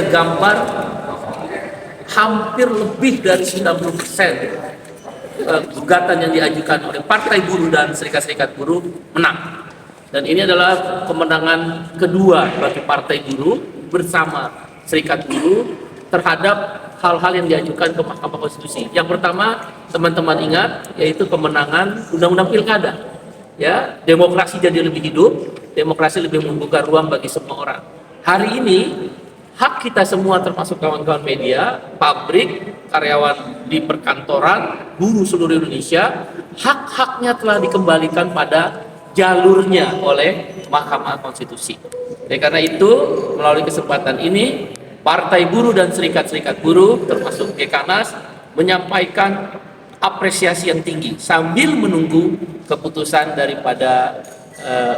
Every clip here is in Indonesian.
tergambar hampir lebih dari 90% gugatan yang diajukan oleh Partai Buruh dan Serikat-Serikat Buruh menang. Dan ini adalah kemenangan kedua bagi Partai Buruh bersama Serikat Buruh terhadap hal-hal yang diajukan ke Mahkamah Konstitusi. Yang pertama, teman-teman ingat, yaitu kemenangan Undang-Undang Pilkada. Ya, demokrasi jadi lebih hidup, demokrasi lebih membuka ruang bagi semua orang. Hari ini hak kita semua termasuk kawan-kawan media, pabrik, karyawan di perkantoran, buruh seluruh Indonesia, hak-haknya telah dikembalikan pada jalurnya oleh Mahkamah Konstitusi. Karena itu, melalui kesempatan ini, Partai Buruh dan Serikat-Serikat Buruh, termasuk GKNAS, menyampaikan apresiasi yang tinggi sambil menunggu keputusan daripada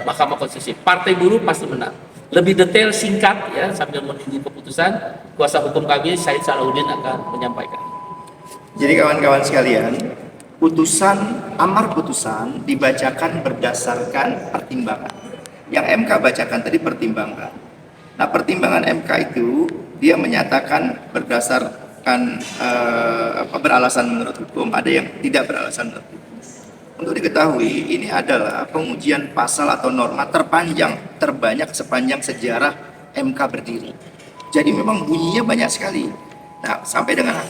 Mahkamah Konstitusi. Partai Buruh pasti menang. Lebih detail singkat ya sambil menunggu keputusan, kuasa hukum kami Said Salahuddin akan menyampaikan. Jadi kawan-kawan sekalian, amar putusan dibacakan berdasarkan pertimbangan. Yang MK bacakan tadi pertimbangan. Nah, pertimbangan MK itu dia menyatakan berdasarkan beralasan menurut hukum, ada yang tidak beralasan menurut hukum. Untuk diketahui, ini adalah pengujian pasal atau norma terbanyak sepanjang sejarah MK berdiri. Jadi memang bunyinya banyak sekali. Nah, sampai dengan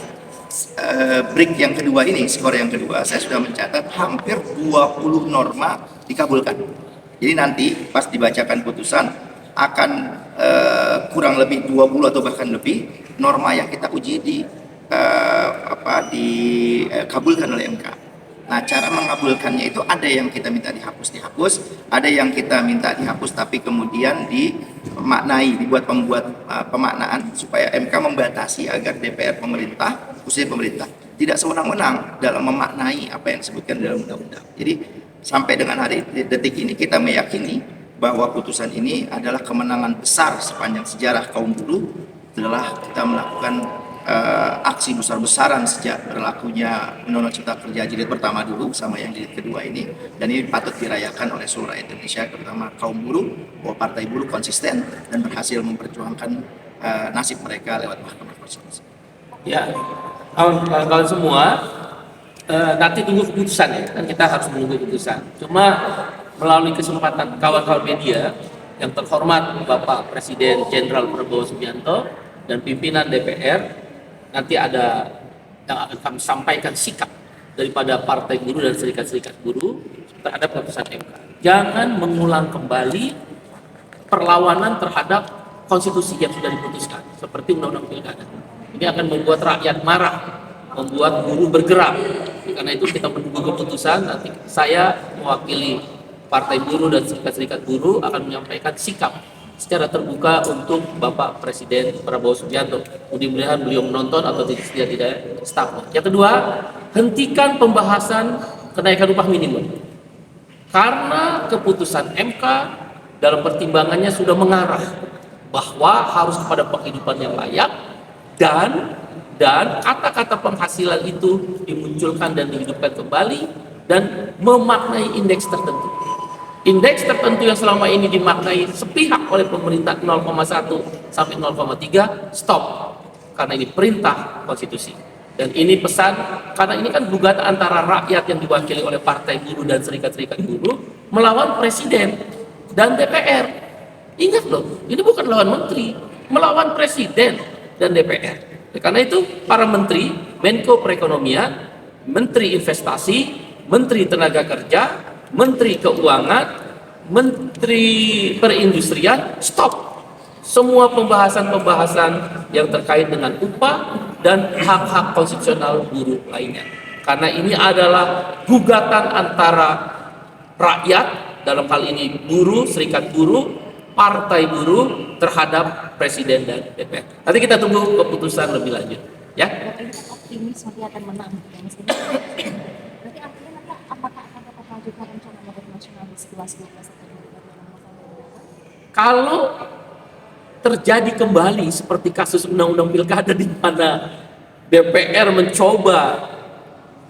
break yang kedua ini, skor yang kedua, saya sudah mencatat hampir 20 norma dikabulkan. Jadi nanti pas dibacakan putusan akan kurang lebih 20 atau bahkan lebih norma yang kita uji dikabulkan oleh MK. Nah, cara mengabulkannya itu ada yang kita minta dihapus, ada yang kita minta dihapus tapi kemudian dibuat pemaknaan supaya MK membatasi agar DPR khususnya pemerintah tidak sewenang-wenang dalam memaknai apa yang disebutkan dalam undang-undang. Jadi sampai dengan detik ini kita meyakini bahwa putusan ini adalah kemenangan besar sepanjang sejarah kaum buruh setelah kita melakukan aksi besar-besaran sejak berlakunya Undang-Undang Cipta Kerja jilid pertama dulu sama yang jilid kedua ini, dan ini patut dirayakan oleh seluruh Indonesia, terutama kaum buruh, bahwa Partai Buruh konsisten dan berhasil memperjuangkan nasib mereka lewat Mahkamah Konstitusi. Ya, kawan-kawan semua, nanti tunggu keputusan ya, kan kita harus menunggu keputusan. Cuma melalui kesempatan kawan-kawan media yang terhormat Bapak Presiden Jenderal Prabowo Subianto dan pimpinan DPR, nanti ada yang akan kami sampaikan sikap daripada Partai Buruh dan Serikat-Serikat Buruh terhadap keputusan MK. Jangan mengulang kembali perlawanan terhadap konstitusi yang sudah diputuskan, seperti Undang-Undang Pilkada. Ini akan membuat rakyat marah, membuat buruh bergerak. Karena itu kita menunggu keputusan. Nanti saya mewakili Partai Buruh dan Serikat-Serikat Buruh akan menyampaikan sikap secara terbuka untuk Bapak Presiden Prabowo Subianto. Mudah-mudahan beliau menonton atau tidak staf. Yang kedua, hentikan pembahasan kenaikan upah minimum. Karena keputusan MK dalam pertimbangannya sudah mengarah bahwa harus kepada penghidupan yang layak dan kata-kata penghasilan itu dimunculkan dan dihidupkan kembali dan memaknai indeks tertentu. Indeks tertentu yang selama ini dimaknai sepihak oleh pemerintah 0,1 sampai 0,3 stop, karena ini perintah konstitusi. Dan ini pesan, karena ini kan gugatan antara rakyat yang diwakili oleh Partai Buruh dan Serikat-Serikat Buruh melawan Presiden dan DPR. Ingat loh, ini bukan lawan menteri, melawan Presiden dan DPR. Karena itu para menteri, Menko Perekonomian, Menteri Investasi, Menteri Tenaga Kerja, Menteri Keuangan, Menteri Perindustrian, stop semua pembahasan-pembahasan yang terkait dengan upah dan hak-hak konstitusional buruh lainnya. Karena ini adalah gugatan antara rakyat, dalam hal ini buruh, serikat buruh, Partai Buruh terhadap Presiden dan DPR. Nanti kita tunggu keputusan lebih lanjut, ya. Optimis nanti akan menang. Berarti artinya nanti apakah akan tetap lanjutkan rencana model nasionalis 11-12 kalau terjadi kembali seperti kasus Undang-Undang Pilkada di mana DPR mencoba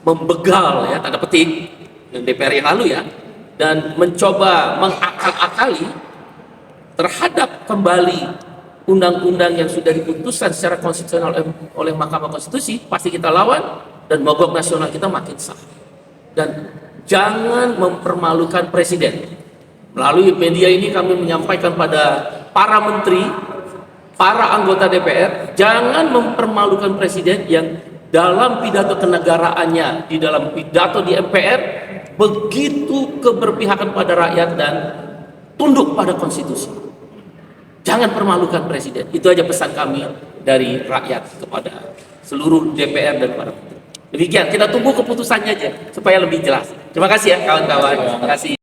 membegal, ya tanda petik, DPR yang lalu ya, dan mencoba mengakal-akali terhadap kembali undang-undang yang sudah diputuskan secara konstitusional oleh Mahkamah Konstitusi pasti kita lawan, dan mogok nasional kita makin sah. Dan jangan mempermalukan presiden. Melalui media ini kami menyampaikan pada para menteri, para anggota DPR, jangan mempermalukan presiden yang dalam pidato kenegaraannya, di dalam pidato di MPR, begitu keberpihakan pada rakyat dan tunduk pada konstitusi. Jangan permalukan presiden. Itu aja pesan kami dari rakyat kepada seluruh DPR dan para menteri. Demikian, kita tunggu keputusannya aja supaya lebih jelas. Terima kasih ya kawan-kawan. Terima kasih.